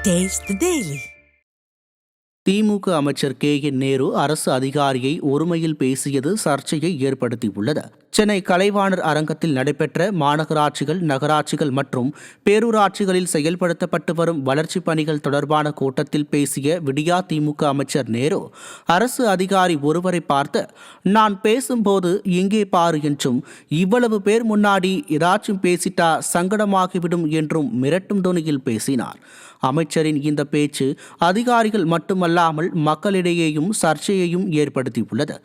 Taste the Daily. திமுக அமைச்சர் K.N.. Nehru அரசு அதிகாரியை ஒருமையில் பேசியது சர்ச்சையை ஏற்படுத்தியுள்ளது. சென்னை கலைவாணர் அரங்கத்தில் நடைபெற்ற மாநகராட்சிகள், நகராட்சிகள் மற்றும் பேரூராட்சிகளில் செயல்படுத்தப்பட்டு வரும் வளர்ச்சிப் பணிகள் தொடர்பான கூட்டத்தில் பேசிய விடியா திமுக அமைச்சர் நேரு, அரசு அதிகாரி ஒருவரை பார்த்து, நான் பேசும்போது இங்கே பாரு என்றும், இவ்வளவு பேர் முன்னாடி ஏதாச்சும் பேசிட்டா சங்கடமாகிவிடும் என்றும் மிரட்டும் தொனியில் பேசினார். அமைச்சரின் இந்த பேச்சு அதிகாரிகள் மட்டுமல்லாமல் மக்களிடையேயும் சர்ச்சையையும் ஏற்படுத்தியுள்ளது.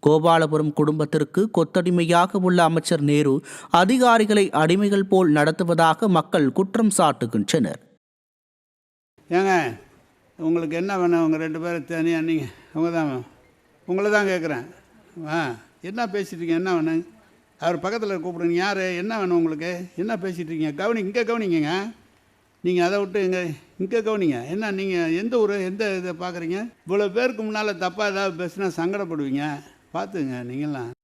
கோபாலபுரம் குடும்பத்திற்கு கொத்தடிமையாக உள்ள அமைச்சர் நேரு அதிகாரிகளை அடிமைகள் போல் நடத்துவதாக மக்கள் குற்றம் சாட்டுகின்றனர். ஏங்க, உங்களுக்கு என்ன வேணும்? உங்கள் 2 பேரும் தனியாக நீங்கள் அவங்க தான் உங்களை தான் கேட்குறேன். என்ன பேசிகிட்ருக்கீங்க? என்ன வேணும்? அவர் பக்கத்தில் கூப்பிடுங்க. யார்? என்ன வேணும் உங்களுக்கு? என்ன பேசிகிட்ருக்கீங்க? இங்கே கவனிங்க. நீங்கள் அதை விட்டு இங்கே கவனிங்க. என்ன நீங்கள் எந்த ஊர், எந்த இதை பார்க்குறீங்க? இவ்வளோ பேருக்கு முன்னால் தப்பாக ஏதாவது பேசுனா சங்கடப்படுவீங்க. பார்த்துங்க நீங்களாம்.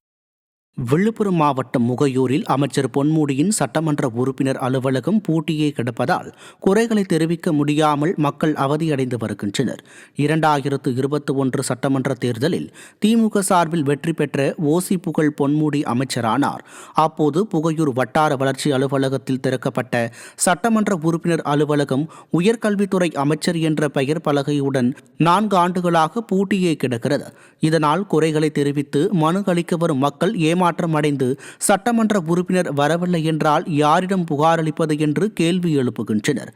விழுப்புரம் மாவட்டம் முகையூரில் அமைச்சர் பொன்முடியின் சட்டமன்ற உறுப்பினர் அலுவலகம் பூட்டியே கிடப்பதால் குறைகளை தெரிவிக்க முடியாமல் மக்கள் அவதியடைந்து வருகின்றனர். 2021 சட்டமன்ற தேர்தலில் திமுக சார்பில் வெற்றி பெற்ற ஓசி புகழ் பொன்முடி அமைச்சரானார். அப்போது புகையூர் வட்டார வளர்ச்சி அலுவலகத்தில் திறக்கப்பட்ட சட்டமன்ற உறுப்பினர் அலுவலகம் உயர்கல்வித்துறை அமைச்சர் என்ற பெயர் பலகையுடன் 4 ஆண்டுகளாக பூட்டியே கிடக்கிறது. இதனால் குறைகளை தெரிவித்து மனு அளிக்க வரும் மக்கள் ஏமாற்றமடைந்து சட்டமன்ற உறுப்பினர் வரவில்லை என்றால் யாரிடம் புகார் அளிப்பது என்று கேள்வி எழுப்புகின்றனர்.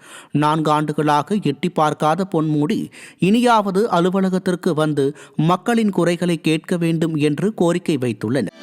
4 ஆண்டுகளாக எட்டி பார்க்காத பொன்முடி இனியாவது அலுவலகத்திற்கு வந்து மக்களின் குறைகளை கேட்க வேண்டும் என்று கோரிக்கை வைத்துள்ளனர்.